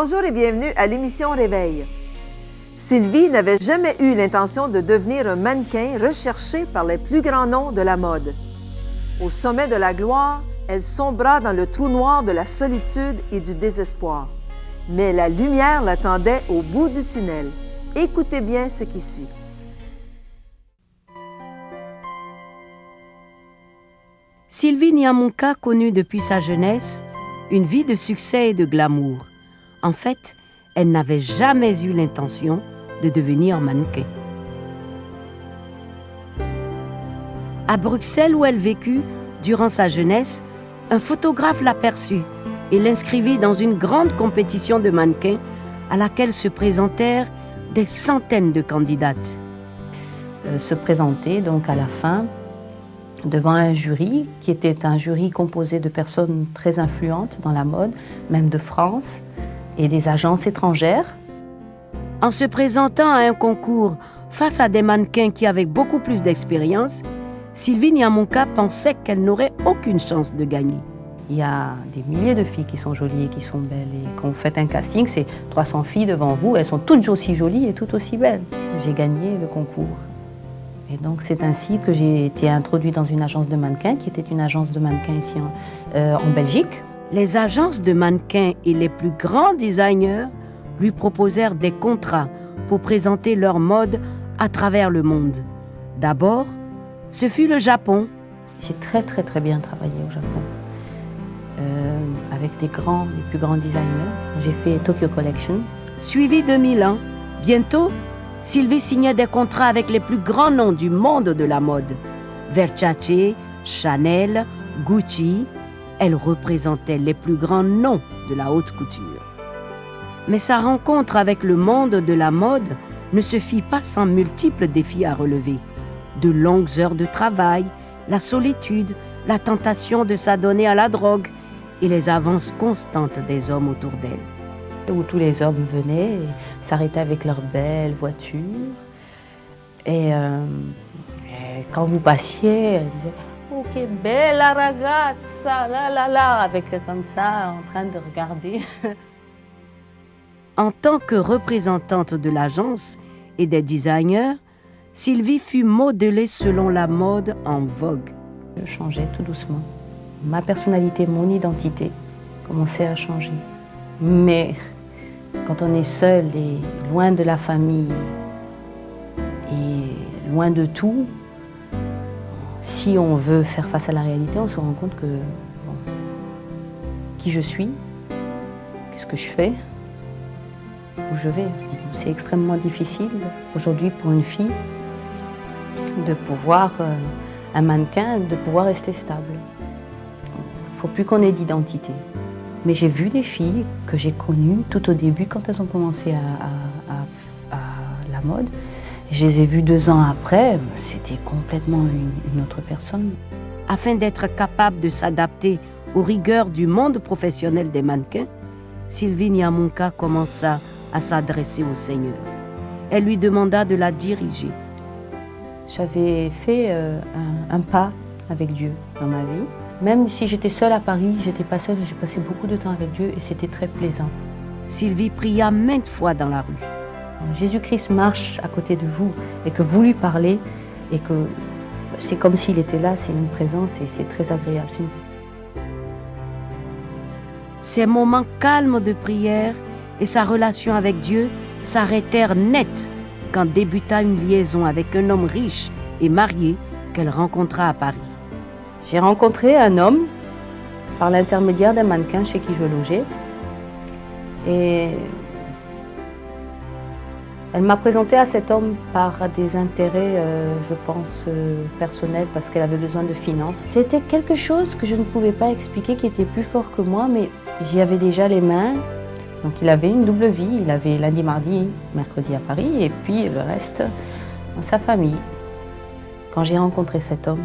Bonjour et bienvenue à l'émission Réveil. Sylvie n'avait jamais eu l'intention de devenir un mannequin recherché par les plus grands noms de la mode. Au sommet de la gloire, elle sombra dans le trou noir de la solitude et du désespoir. Mais la lumière l'attendait au bout du tunnel. Écoutez bien ce qui suit. Sylvie Nyamunka connut depuis sa jeunesse une vie de succès et de glamour. En fait, elle n'avait jamais eu l'intention de devenir mannequin. À Bruxelles, où elle vécut durant sa jeunesse, un photographe l'aperçut et l'inscrivit dans une grande compétition de mannequins à laquelle se présentèrent des centaines de candidates. Se présenter donc à la fin devant un jury qui était un jury composé de personnes très influentes dans la mode, même de France, et des agences étrangères. En se présentant à un concours face à des mannequins qui avaient beaucoup plus d'expérience, Sylvie Nyamunka pensait qu'elle n'aurait aucune chance de gagner. Il y a des milliers de filles qui sont jolies et qui sont belles. Et quand vous faites un casting, c'est 300 filles devant vous, elles sont toutes aussi jolies et toutes aussi belles. J'ai gagné le concours. Et donc c'est ainsi que j'ai été introduite dans une agence de mannequins, qui était une agence de mannequins ici en Belgique. Les agences de mannequins et les plus grands designers lui proposèrent des contrats pour présenter leur mode à travers le monde. D'abord, ce fut le Japon. J'ai très bien travaillé au Japon, avec les plus grands designers. J'ai fait Tokyo Collection. Suivi de Milan. Bientôt, Sylvie signait des contrats avec les plus grands noms du monde de la mode. Versace, Chanel, Gucci. Elle représentait les plus grands noms de la haute couture. Mais sa rencontre avec le monde de la mode ne se fit pas sans multiples défis à relever. De longues heures de travail, la solitude, la tentation de s'adonner à la drogue et les avances constantes des hommes autour d'elle. Où tous les hommes venaient et s'arrêtaient avec leurs belles voitures. Et quand vous passiez, elle disait « Oh, que bella ragazza, la », avec comme ça, en train de regarder. En tant que représentante de l'agence et des designers, Sylvie fut modelée selon la mode en vogue. Je changeais tout doucement. Ma personnalité, mon identité commençait à changer. Mais quand on est seul et loin de la famille et loin de tout, si on veut faire face à la réalité, on se rend compte que qui je suis, qu'est-ce que je fais, où je vais. C'est extrêmement difficile aujourd'hui pour une fille de pouvoir, un mannequin, de pouvoir rester stable. Il ne faut plus qu'on ait d'identité. Mais j'ai vu des filles que j'ai connues tout au début, quand elles ont commencé à la mode. Je les ai vues 2 ans après, c'était complètement une autre personne. Afin d'être capable de s'adapter aux rigueurs du monde professionnel des mannequins, Sylvie Nyamunka commença à s'adresser au Seigneur. Elle lui demanda de la diriger. J'avais fait un pas avec Dieu dans ma vie. Même si j'étais seule à Paris, j'étais pas seule, j'ai passé beaucoup de temps avec Dieu et c'était très plaisant. Sylvie pria maintes fois dans la rue. Jésus-Christ marche à côté de vous et que vous lui parlez et que c'est comme s'il était là, c'est une présence et c'est très agréable. Ces moments calmes de prière et sa relation avec Dieu s'arrêtèrent net quand débuta une liaison avec un homme riche et marié qu'elle rencontra à Paris. J'ai rencontré un homme par l'intermédiaire d'un mannequin chez qui je logeais et elle m'a présenté à cet homme par des intérêts, je pense, personnels, parce qu'elle avait besoin de finances. C'était quelque chose que je ne pouvais pas expliquer, qui était plus fort que moi, mais j'y avais déjà les mains. Donc il avait une double vie, il avait lundi, mardi, mercredi à Paris, et puis le reste dans sa famille. Quand j'ai rencontré cet homme,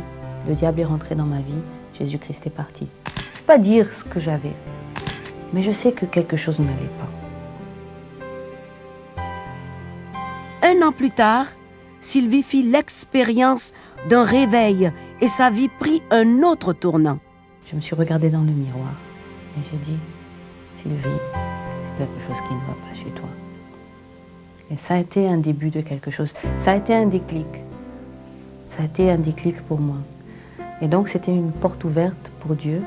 le diable est rentré dans ma vie, Jésus-Christ est parti. Je ne peux pas dire ce que j'avais, mais je sais que quelque chose n'allait pas. 1 an plus tard, Sylvie fit l'expérience d'un réveil et sa vie prit un autre tournant. Je me suis regardée dans le miroir et j'ai dit, Sylvie, quelque chose qui ne va pas chez toi. Et ça a été un début de quelque chose. Ça a été un déclic. Ça a été un déclic pour moi. Et donc c'était une porte ouverte pour Dieu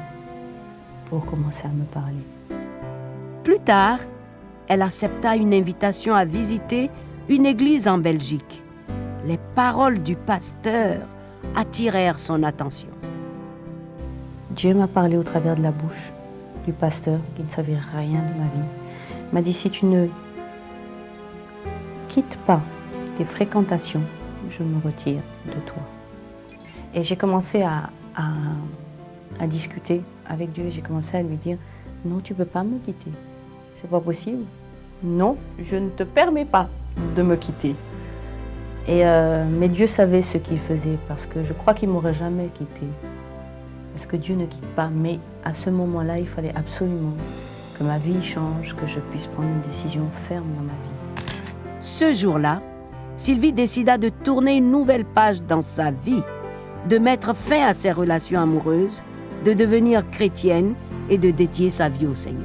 pour commencer à me parler. Plus tard, elle accepta une invitation à visiter une église en Belgique. Les paroles du pasteur attirèrent son attention. Dieu m'a parlé au travers de la bouche du pasteur qui ne savait rien de ma vie. Il m'a dit, si tu ne quittes pas tes fréquentations, je me retire de toi. Et j'ai commencé à discuter avec Dieu. J'ai commencé à lui dire, non, tu ne peux pas me quitter. C'est pas possible. Non, je ne te permets pas de me quitter. Mais Dieu savait ce qu'il faisait parce que je crois qu'il ne m'aurait jamais quitté. Parce que Dieu ne quitte pas. Mais à ce moment-là, il fallait absolument que ma vie change, que je puisse prendre une décision ferme dans ma vie. Ce jour-là, Sylvie décida de tourner une nouvelle page dans sa vie, de mettre fin à ses relations amoureuses, de devenir chrétienne et de dédier sa vie au Seigneur.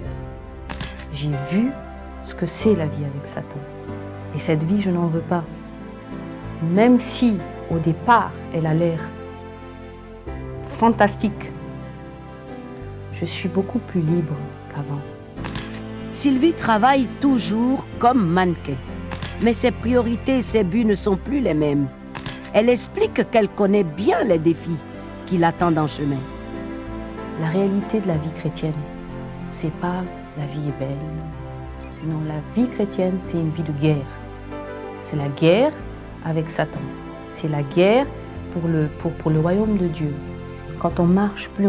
J'ai vu ce que c'est la vie avec Satan. Et cette vie, je n'en veux pas. Même si, au départ, elle a l'air fantastique, je suis beaucoup plus libre qu'avant. Sylvie travaille toujours comme mannequin, mais ses priorités et ses buts ne sont plus les mêmes. Elle explique qu'elle connaît bien les défis qui l'attendent en chemin. La réalité de la vie chrétienne, c'est pas la vie est belle. Non, la vie chrétienne, c'est une vie de guerre. C'est la guerre avec Satan. C'est la guerre pour le royaume de Dieu. Quand on marche, plus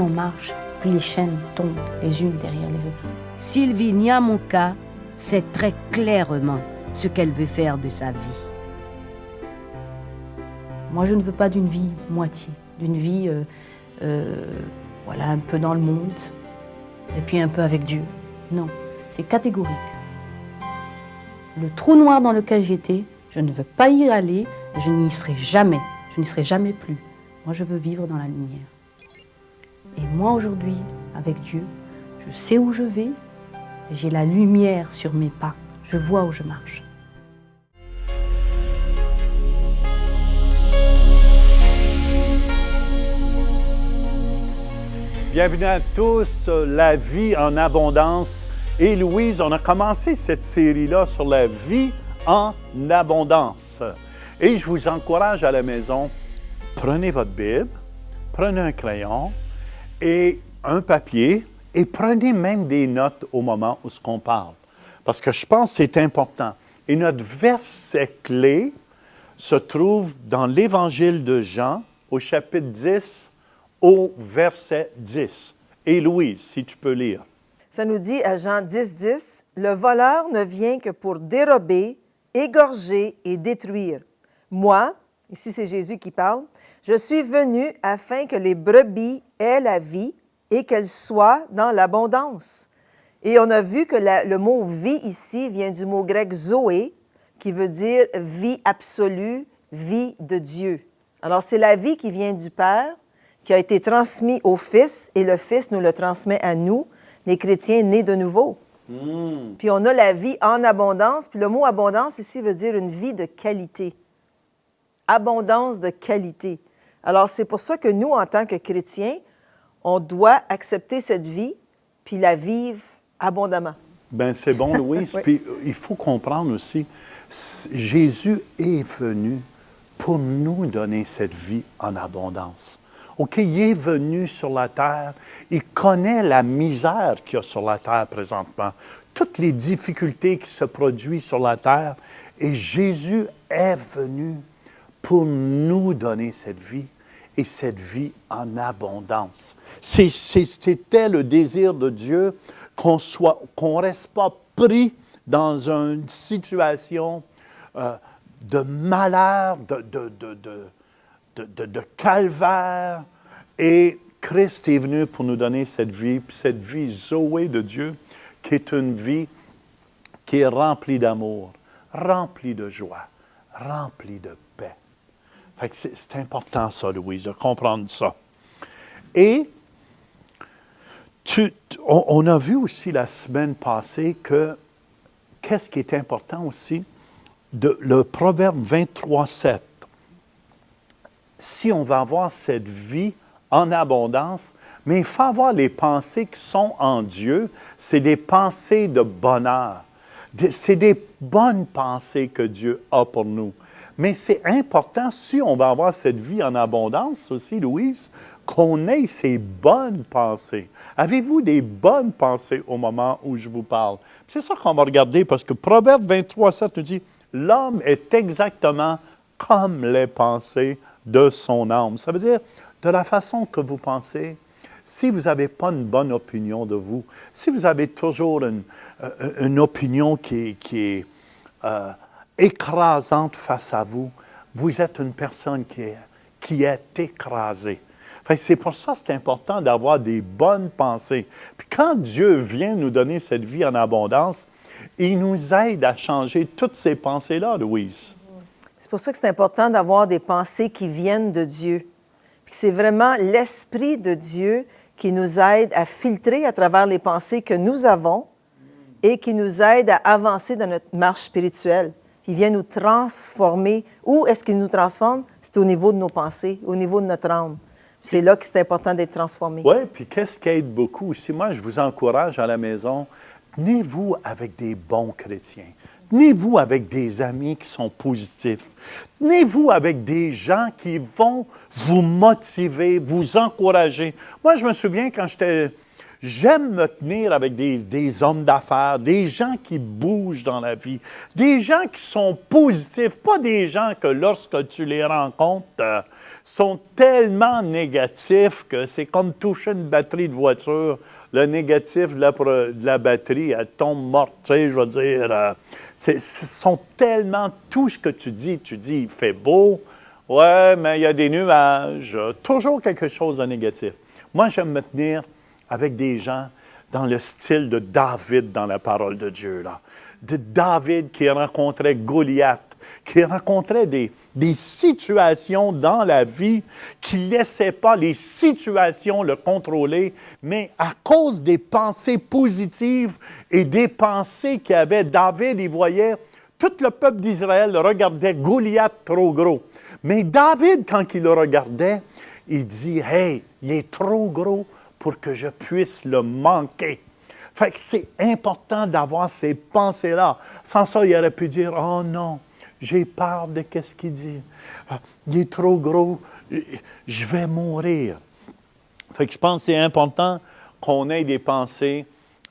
les chaînes tombent les unes derrière les autres. Sylvie Nyamuka sait très clairement ce qu'elle veut faire de sa vie. Moi, je ne veux pas d'une vie moitié, d'une vie voilà, un peu dans le monde et puis un peu avec Dieu. Non, c'est catégorique. Le trou noir dans lequel j'étais, je ne veux pas y aller, je n'y serai jamais. Je n'y serai jamais plus. Moi, je veux vivre dans la lumière. Et moi, aujourd'hui, avec Dieu, je sais où je vais, j'ai la lumière sur mes pas, je vois où je marche. Bienvenue à tous, La vie en abondance. Et Louise, on a commencé cette série-là sur la vie en abondance. Et je vous encourage à la maison, prenez votre Bible, prenez un crayon et un papier et prenez même des notes au moment où on parle. Parce que je pense que c'est important. Et notre verset clé se trouve dans l'Évangile de Jean, au chapitre 10, au verset 10. Et Louise, si tu peux lire. Ça nous dit à Jean 10, 10, « Le voleur ne vient que pour dérober, égorger et détruire. Moi, ici c'est Jésus qui parle, je suis venu afin que les brebis aient la vie et qu'elles soient dans l'abondance. » Et on a vu que le mot « vie » ici vient du mot grec « zoé » qui veut dire « vie absolue, vie de Dieu ». Alors c'est la vie qui vient du Père, qui a été transmise au Fils et le Fils nous le transmet à nous, les chrétiens nés de nouveau. Puis on a la vie en abondance. Puis le mot abondance ici veut dire une vie de qualité. Abondance de qualité. Alors c'est pour ça que nous, en tant que chrétiens, on doit accepter cette vie puis la vivre abondamment. Bien, c'est bon, Louise. Oui. Puis il faut comprendre aussi, Jésus est venu pour nous donner cette vie en abondance. OK, il est venu sur la terre, il connaît la misère qu'il y a sur la terre présentement, toutes les difficultés qui se produisent sur la terre, et Jésus est venu pour nous donner cette vie, et cette vie en abondance. C'était le désir de Dieu qu'on ne reste pas pris dans une situation de malheur, de calvaire, et Christ est venu pour nous donner cette vie Zoé de Dieu, qui est une vie qui est remplie d'amour, remplie de joie, remplie de paix. Fait que c'est important ça, Louise, de comprendre ça. Et on a vu aussi la semaine passée que qu'est-ce qui est important aussi? Le Proverbe 23:7. Si on va avoir cette vie en abondance, mais il faut avoir les pensées qui sont en Dieu, c'est des pensées de bonheur. C'est des bonnes pensées que Dieu a pour nous. Mais c'est important, si on va avoir cette vie en abondance aussi, Louise, qu'on ait ces bonnes pensées. Avez-vous des bonnes pensées au moment où je vous parle? C'est ça qu'on va regarder, parce que Proverbe 23:7 nous dit, « L'homme est exactement comme les pensées de son âme. » Ça veut dire, de la façon que vous pensez, si vous n'avez pas une bonne opinion de vous, si vous avez toujours une opinion qui est écrasante face à vous, vous êtes une personne qui est écrasée. C'est pour ça que c'est important d'avoir des bonnes pensées. Puis quand Dieu vient nous donner cette vie en abondance, il nous aide à changer toutes ces pensées-là, Louise. C'est pour ça que c'est important d'avoir des pensées qui viennent de Dieu. Puis c'est vraiment l'Esprit de Dieu qui nous aide à filtrer à travers les pensées que nous avons et qui nous aide à avancer dans notre marche spirituelle. Il vient nous transformer. Où est-ce qu'il nous transforme? C'est au niveau de nos pensées, au niveau de notre âme. C'est là que c'est important d'être transformé. Oui, puis qu'est-ce qui aide beaucoup aussi? Moi, je vous encourage à la maison, tenez-vous avec des bons chrétiens. Tenez-vous avec des amis qui sont positifs. Tenez-vous avec des gens qui vont vous motiver, vous encourager. Moi, je me souviens quand j'aime me tenir avec des hommes d'affaires, des gens qui bougent dans la vie, des gens qui sont positifs, pas des gens que lorsque tu les rencontres, sont tellement négatifs que c'est comme toucher une batterie de voiture. Le négatif de la batterie, elle tombe morte, tu sais, je veux dire. Ce sont tellement, tout ce que tu dis, il fait beau, ouais, mais il y a des nuages, toujours quelque chose de négatif. Moi, j'aime me tenir avec des gens dans le style de David dans la parole de Dieu, là. De David qui rencontrait Goliath, qui rencontrait des situations dans la vie qui ne laissaient pas les situations le contrôler, mais à cause des pensées positives et des pensées qu'il avait, David, il voyait, tout le peuple d'Israël regardait Goliath trop gros. Mais David, quand il le regardait, il dit, « Hey, il est trop gros pour que je puisse le manquer. » Fait que c'est important d'avoir ces pensées-là. Sans ça, il aurait pu dire, « Oh non, j'ai peur de ce qu'il dit. Il est trop gros, je vais mourir. » Fait que je pense que c'est important qu'on ait des pensées,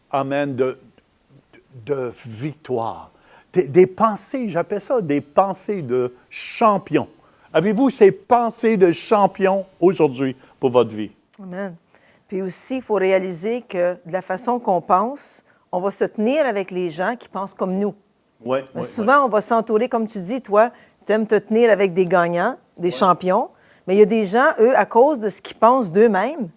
amen, de victoire. Des pensées, j'appelle ça des pensées de champion. Avez-vous ces pensées de champion aujourd'hui pour votre vie? Amen. Puis aussi, il faut réaliser que de la façon qu'on pense, on va se tenir avec les gens qui pensent comme nous. Ouais, Souvent, on va s'entourer, comme tu dis, toi, tu aimes te tenir avec des gagnants, des champions, mais il y a des gens, eux, à cause de ce qu'ils pensent d'eux-mêmes,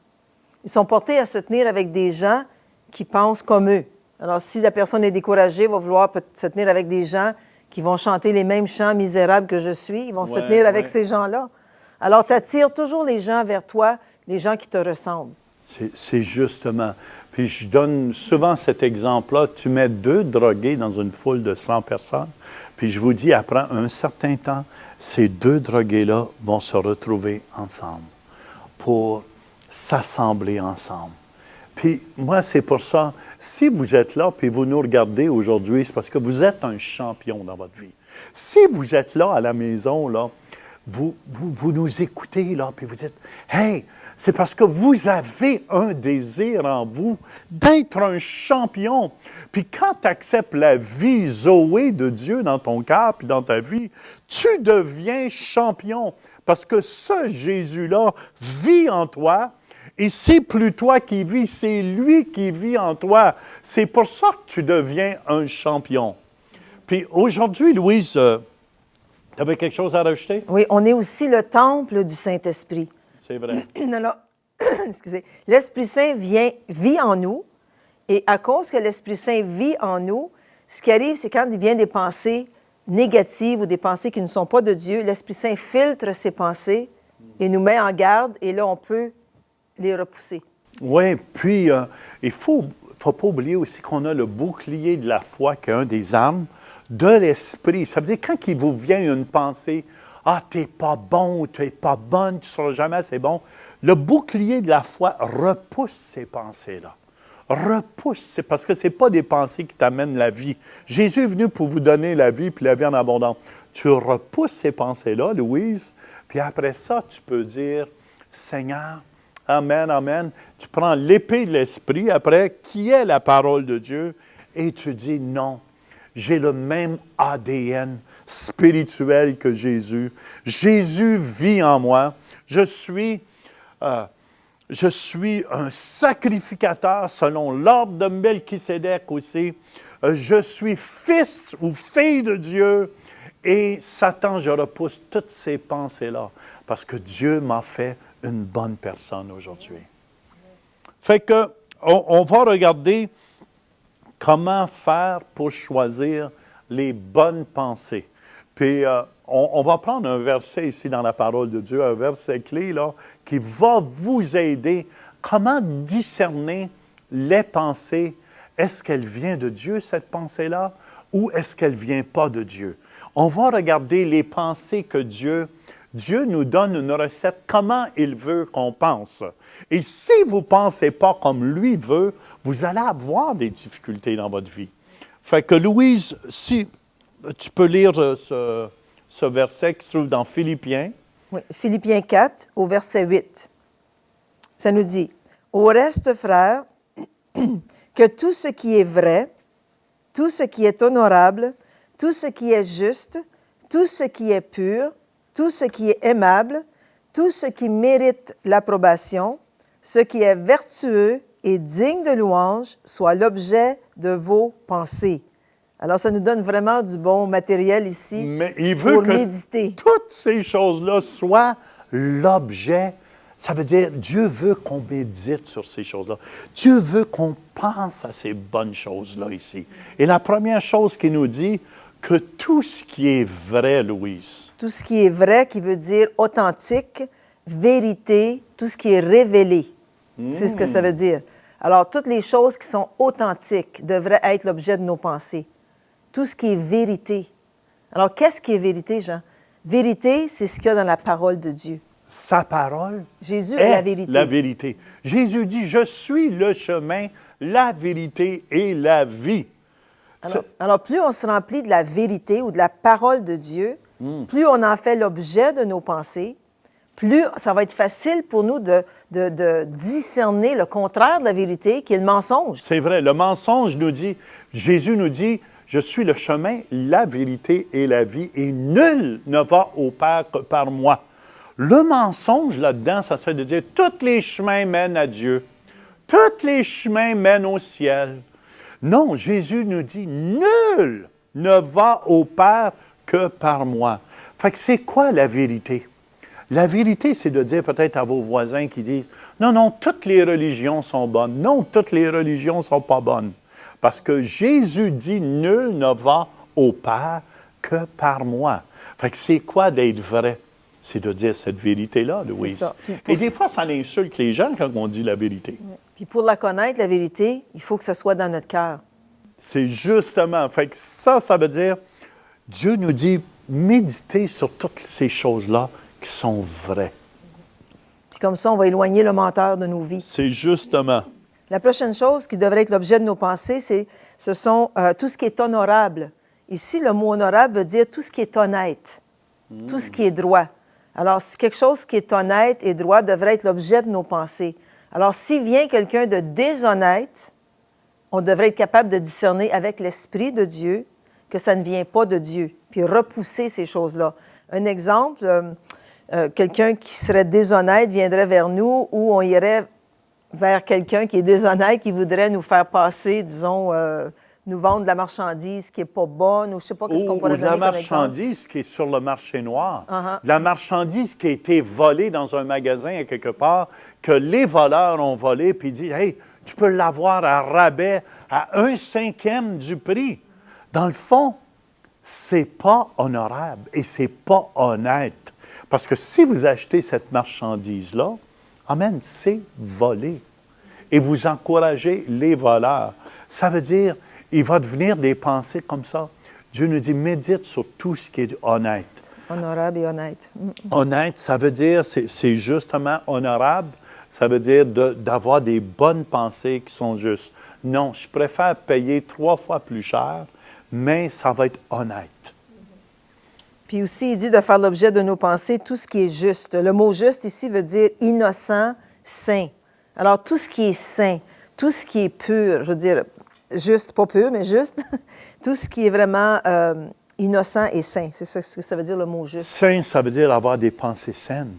ils sont portés à se tenir avec des gens qui pensent comme eux. Alors, si la personne est découragée, elle va vouloir se tenir avec des gens qui vont chanter les mêmes chants misérables que je suis. Ils vont se tenir avec ces gens-là. Alors, tu attires toujours les gens vers toi, les gens qui te ressemblent. C'est justement. Puis je donne souvent cet exemple-là. Tu mets 2 drogués dans une foule de 100 personnes, puis je vous dis, après un certain temps, ces 2 drogués-là vont se retrouver ensemble pour s'assembler ensemble. Puis moi, c'est pour ça, si vous êtes là, puis vous nous regardez aujourd'hui, c'est parce que vous êtes un champion dans votre vie. Si vous êtes là à la maison, là, vous nous écoutez, là, puis vous dites, « Hey, c'est parce que vous avez un désir en vous d'être un champion. » Puis quand tu acceptes la vie Zoé de Dieu dans ton cœur puis dans ta vie, tu deviens champion. Parce que ce Jésus-là vit en toi et c'est plus toi qui vis, c'est lui qui vit en toi. C'est pour ça que tu deviens un champion. Puis aujourd'hui, Louise, tu avais quelque chose à rajouter? Oui, on est aussi le temple du Saint-Esprit. C'est vrai. Alors, excusez, l'Esprit Saint vit en nous, et à cause que l'Esprit Saint vit en nous, ce qui arrive, c'est quand il vient des pensées négatives ou des pensées qui ne sont pas de Dieu, l'Esprit Saint filtre ces pensées et nous met en garde, et là, on peut les repousser. Oui, puis il faut ne faut pas oublier aussi qu'on a le bouclier de la foi, qui est un des armes de l'esprit. Ça veut dire, quand il vous vient une pensée, « Ah, t'es pas bon, t'es pas bonne, tu ne seras jamais assez bon », le bouclier de la foi repousse ces pensées-là. Repousse, c'est parce que ce n'est pas des pensées qui t'amènent la vie. Jésus est venu pour vous donner la vie, puis la vie en abondance. Tu repousses ces pensées-là, Louise, puis après ça, tu peux dire, « Seigneur, amen, amen. » Tu prends l'épée de l'Esprit, après, qui est la parole de Dieu, et tu dis, « Non, j'ai le même ADN spirituel que Jésus. Jésus vit en moi. Je suis un sacrificateur selon l'ordre de Melchisédek aussi. Je suis fils ou fille de Dieu. Et Satan, je repousse toutes ces pensées-là parce que Dieu m'a fait une bonne personne aujourd'hui. Fait que, on va regarder comment faire pour choisir les bonnes pensées. Puis, on va prendre un verset ici dans la parole de Dieu, un verset clé, là, qui va vous aider. Comment discerner les pensées? Est-ce qu'elle vient de Dieu, cette pensée-là, ou est-ce qu'elle ne vient pas de Dieu? On va regarder les pensées que Dieu nous donne une recette, comment il veut qu'on pense. Et si vous ne pensez pas comme lui veut, vous allez avoir des difficultés dans votre vie. Fait que Louise, si tu peux lire ce verset qui se trouve dans Philippiens. Oui, Philippiens 4, au verset 8. Ça nous dit, « Au reste, frères, que tout ce qui est vrai, tout ce qui est honorable, tout ce qui est juste, tout ce qui est pur, tout ce qui est aimable, tout ce qui mérite l'approbation, ce qui est vertueux et digne de louange, soit l'objet de vos pensées. » Alors, ça nous donne vraiment du bon matériel ici. Mais il veut pour que méditer. toutes ces choses-là soient l'objet. Ça veut dire, Dieu veut qu'on médite sur ces choses-là. Dieu veut qu'on pense à ces bonnes choses-là ici. Et la première chose qu'il nous dit, que tout ce qui est vrai, Louise. Tout ce qui est vrai, qui veut dire authentique, vérité, tout ce qui est révélé. C'est ce que ça veut dire. Alors, toutes les choses qui sont authentiques devraient être l'objet de nos pensées. Tout ce qui est vérité. Alors, qu'est-ce qui est vérité, Jean? Vérité, c'est ce qu'il y a dans la parole de Dieu. Sa parole Jésus est la vérité. La vérité. Jésus dit, je suis le chemin, la vérité et la vie. Alors, plus on se remplit de la vérité ou de la parole de Dieu, plus on en fait l'objet de nos pensées, plus ça va être facile pour nous de discerner le contraire de la vérité, qui est le mensonge. C'est vrai, le mensonge nous dit, Jésus nous dit, je suis le chemin, la vérité et la vie, et nul ne va au Père que par moi. Le mensonge là-dedans, ça serait de dire, tous les chemins mènent à Dieu, tous les chemins mènent au ciel. Non, Jésus nous dit, nul ne va au Père que par moi. Fait que c'est quoi la vérité? La vérité, c'est de dire peut-être à vos voisins qui disent, non, non, toutes les religions sont bonnes. Non, toutes les religions ne sont pas bonnes. Parce que Jésus dit, nul ne va au Père que par moi. Fait que c'est quoi d'être vrai? C'est de dire cette vérité-là, Louise. C'est ça. Et des fois, ça insulte les gens quand on dit la vérité. Puis pour la connaître, la vérité, il faut que ce soit dans notre cœur. C'est justement. Fait que ça veut dire, Dieu nous dit, méditez sur toutes ces choses-là qui sont vraies. Puis comme ça, on va éloigner le menteur de nos vies. C'est justement. La prochaine chose qui devrait être l'objet de nos pensées, ce sont tout ce qui est honorable. Ici, le mot honorable veut dire tout ce qui est honnête, tout ce qui est droit. Alors, si quelque chose qui est honnête et droit devrait être l'objet de nos pensées. Alors, s'il vient quelqu'un de déshonnête, on devrait être capable de discerner avec l'Esprit de Dieu que ça ne vient pas de Dieu, puis repousser ces choses-là. Un exemple, quelqu'un qui serait déshonnête viendrait vers nous ou on irait vers quelqu'un qui est déshonnête, qui voudrait nous faire passer, disons, nous vendre de la marchandise qui n'est pas bonne, ou je ne sais pas qu'est-ce qu'on pourrait donner comme exemple. Ou de la marchandise qui est sur le marché noir. De la marchandise qui a été volée dans un magasin à quelque part, que les voleurs ont volé, puis dit, « Hey, tu peux l'avoir à rabais, à 1/5 du prix. » Dans le fond, c'est pas honorable et c'est pas honnête. Parce que si vous achetez cette marchandise-là, amen, c'est volé. et vous encouragez les voleurs. Ça veut dire, il va devenir des pensées comme ça. Dieu nous dit, médite sur tout ce qui est honnête. Honorable et honnête. Honnête, ça veut dire, c'est justement honorable, ça veut dire d'avoir des bonnes pensées qui sont justes. Non, je préfère payer 3 fois plus cher, mais ça va être honnête. Puis aussi, il dit de faire l'objet de nos pensées tout ce qui est juste. Le mot juste ici veut dire innocent, saint. Alors, tout ce qui est saint, tout ce qui est pur, je veux dire, juste, pas pur, mais juste, tout ce qui est vraiment innocent et saint. C'est ça ce que ça veut dire le mot juste. Saint, ça veut dire avoir des pensées saines.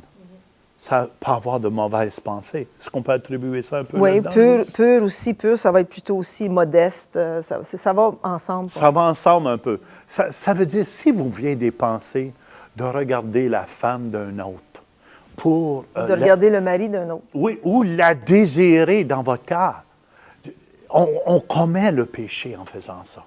Ça, pas avoir de mauvaises pensées. Est-ce qu'on peut attribuer ça un peu Oui, là-dedans? pur aussi, pur, ça va être plutôt aussi modeste. Ça va ensemble. Ça va ensemble un peu. Ça veut dire, si vous venez des pensées de regarder la femme d'un autre, pour... De regarder le mari d'un autre. Oui, ou la désirer dans votre cœur. On commet le péché en faisant ça.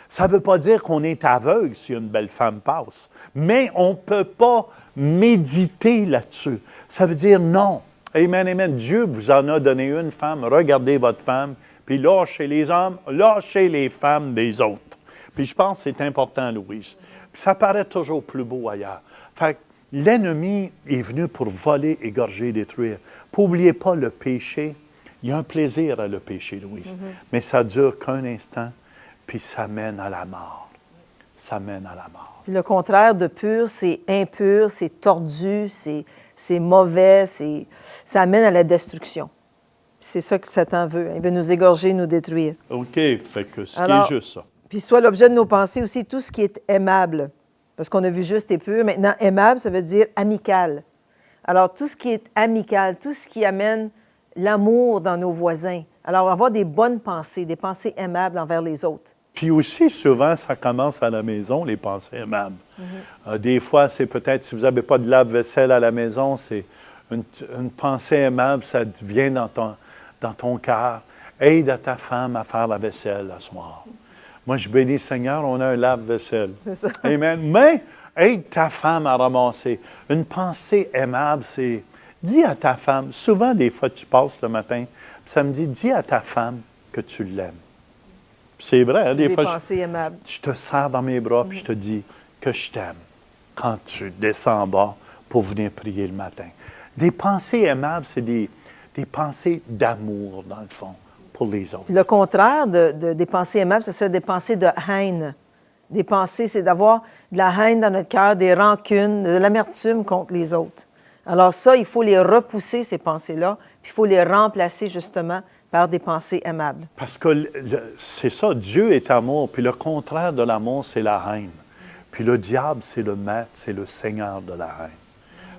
Ça ne veut pas dire qu'on est aveugle si une belle femme passe, mais on ne peut pas méditer là-dessus. Ça veut dire non. Amen, amen. Dieu vous en a donné une femme, regardez votre femme, puis lâchez les hommes, lâchez les femmes des autres. Puis je pense que c'est important, Louise. Puis ça paraît toujours plus beau ailleurs. Fait que l'ennemi est venu pour voler, égorger, détruire. N'oubliez pas le péché. Il y a un plaisir à le péché, Louise. Mais ça ne dure qu'un instant, puis ça mène à la mort. Ça mène à la mort. Le contraire de pur, c'est impur, c'est tordu, c'est mauvais, ça amène à la destruction. C'est ça que Satan veut. Il veut nous égorger, nous détruire. OK. Fait que ce qui est juste ça. Puis soit l'objet de nos pensées aussi, tout ce qui est aimable. Parce qu'on a vu juste et pur. Maintenant, aimable, ça veut dire amical. Alors, tout ce qui est amical, tout ce qui amène l'amour dans nos voisins. Alors, avoir des bonnes pensées, des pensées aimables envers les autres. Puis aussi, souvent, ça commence à la maison, les pensées aimables. Des fois, c'est peut-être, si vous n'avez pas de lave-vaisselle à la maison, c'est une pensée aimable, ça vient dans ton cœur. Aide à ta femme à faire la vaisselle ce soir. Moi, je bénis Seigneur, on a un lave-vaisselle. C'est ça. Amen. Mais aide ta femme à ramasser. Une pensée aimable, c'est... Dis à ta femme, souvent des fois tu passes le matin, puis ça me dit, dis à ta femme que tu l'aimes. C'est vrai, C'est des des fois, pensées aimables. je te serre dans mes bras, puis je te dis que je t'aime quand tu descends en bas pour venir prier le matin. Des pensées aimables, c'est des pensées d'amour, dans le fond, pour les autres. Le contraire des pensées aimables, ce serait des pensées de haine. Des pensées, c'est d'avoir de la haine dans notre cœur, des rancunes, de l'amertume contre les autres. Alors ça, il faut les repousser, ces pensées-là, puis il faut les remplacer justement par des pensées aimables. Parce que c'est ça, Dieu est amour, puis le contraire de l'amour, c'est la haine. Puis le diable, c'est le maître, c'est le seigneur de la haine.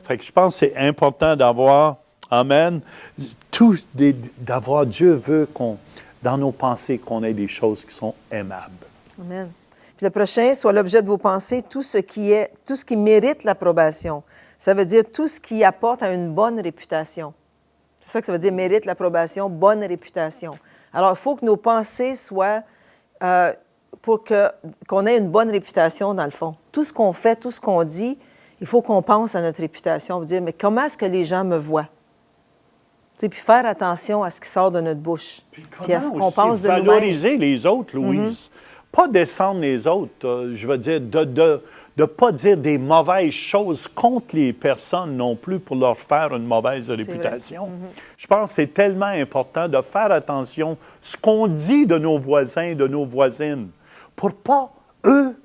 Fait que je pense que c'est important d'avoir, amen, d'avoir, Dieu veut dans nos pensées, qu'on ait des choses qui sont aimables. Amen. Puis le prochain, soit l'objet de vos pensées, tout ce qui mérite l'approbation. Ça veut dire tout ce qui apporte à une bonne réputation. C'est ça que ça veut dire, mérite l'approbation, bonne réputation. Alors, il faut que nos pensées soient pour qu'on ait une bonne réputation, dans le fond. Tout ce qu'on fait, tout ce qu'on dit, il faut qu'on pense à notre réputation. On veut dire, mais comment est-ce que les gens me voient? Puis faire attention à ce qui sort de notre bouche. Puis à ce qu'on pense de nous-mêmes. Valoriser les autres, Louise. Pas descendre les autres, je veux dire, de ne pas dire des mauvaises choses contre les personnes non plus pour leur faire une mauvaise réputation. Je pense que c'est tellement important de faire attention à ce qu'on dit de nos voisins, de nos voisines, pour pas, eux,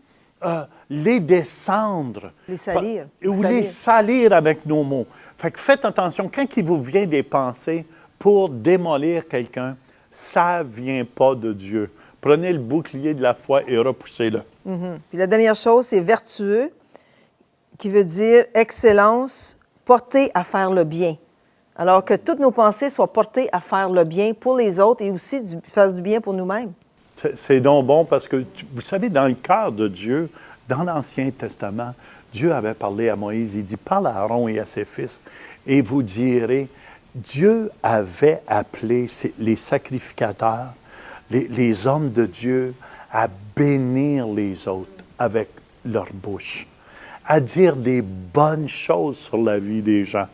les descendre. Les salir. Ou les salir avec nos mots. Fait que faites attention, quand il vous vient des pensées pour démolir quelqu'un, ça ne vient pas de Dieu. Prenez le bouclier de la foi et repoussez-le. Puis la dernière chose, c'est vertueux, qui veut dire excellence, portée à faire le bien. Alors que toutes nos pensées soient portées à faire le bien pour les autres et aussi fassent du bien pour nous-mêmes. C'est donc bon parce que, vous savez, dans le cœur de Dieu, dans l'Ancien Testament, Dieu avait parlé à Moïse, il dit, parle à Aaron et à ses fils, et vous direz, Dieu avait appelé les sacrificateurs, les hommes de Dieu, à bénir les autres avec leur bouche, à dire des bonnes choses sur la vie des gens.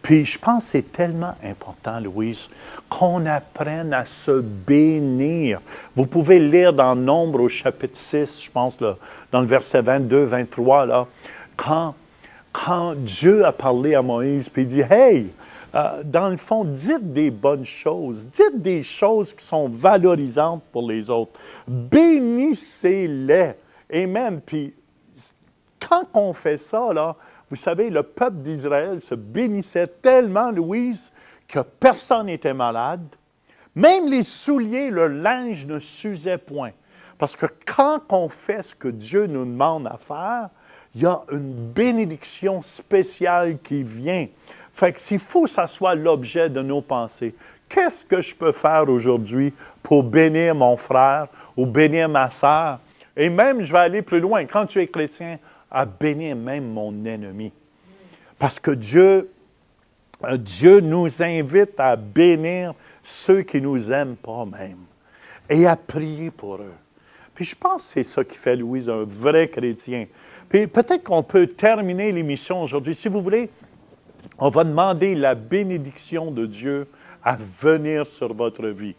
Puis je pense que c'est tellement important, Louise, qu'on apprenne à se bénir. Vous pouvez lire dans Nombre au chapitre 6, je pense, là, dans le verset 22, 23, là, quand Dieu a parlé à Moïse, puis il dit, « Hey, dans le fond, dites des bonnes choses, dites des choses qui sont valorisantes pour les autres. Bénissez-les. » Amen. Puis quand on fait ça, là, vous savez, le peuple d'Israël se bénissait tellement, Louise, que personne n'était malade. Même les souliers, le linge ne s'usait point. Parce que quand on fait ce que Dieu nous demande à faire, il y a une bénédiction spéciale qui vient. Fait que s'il faut que ça soit l'objet de nos pensées, qu'est-ce que je peux faire aujourd'hui pour bénir mon frère ou bénir ma sœur? Et même, je vais aller plus loin, quand tu es chrétien, à bénir même mon ennemi. Parce que Dieu nous invite à bénir ceux qui nous aiment pas même et à prier pour eux. Puis je pense que c'est ça qui fait, Louise, un vrai chrétien. Puis peut-être qu'on peut terminer l'émission aujourd'hui. Si vous voulez, on va demander la bénédiction de Dieu à venir sur votre vie.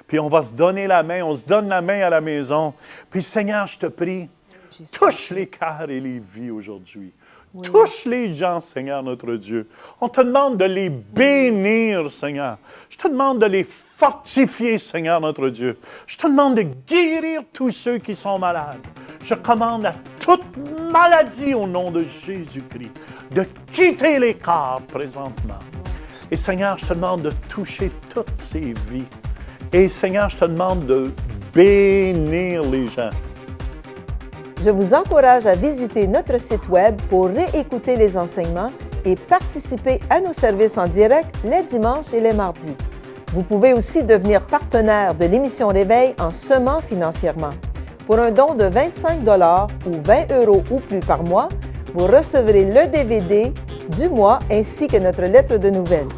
Puis on va se donner la main, on se donne la main à la maison. Puis Seigneur, je te prie, touche les cœurs et les vies aujourd'hui. Oui. Touche les gens, Seigneur notre Dieu. On te demande de les bénir, Seigneur. Je te demande de les fortifier, Seigneur notre Dieu. Je te demande de guérir tous ceux qui sont malades. Je commande à toute maladie au nom de Jésus-Christ de quitter les corps présentement. Et Seigneur, je te demande de toucher toutes ces vies. Et Seigneur, je te demande de bénir les gens. Je vous encourage à visiter notre site Web pour réécouter les enseignements et participer à nos services en direct les dimanches et les mardis. Vous pouvez aussi devenir partenaire de l'émission Réveil en semant financièrement. Pour un don de 25 $ ou 20 € ou plus par mois, vous recevrez le DVD du mois ainsi que notre lettre de nouvelles.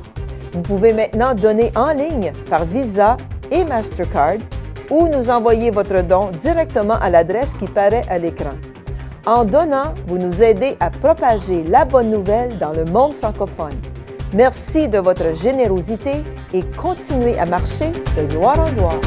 Vous pouvez maintenant donner en ligne par Visa et Mastercard ou nous envoyer votre don directement à l'adresse qui paraît à l'écran. En donnant, vous nous aidez à propager la bonne nouvelle dans le monde francophone. Merci de votre générosité et continuez à marcher de gloire en gloire.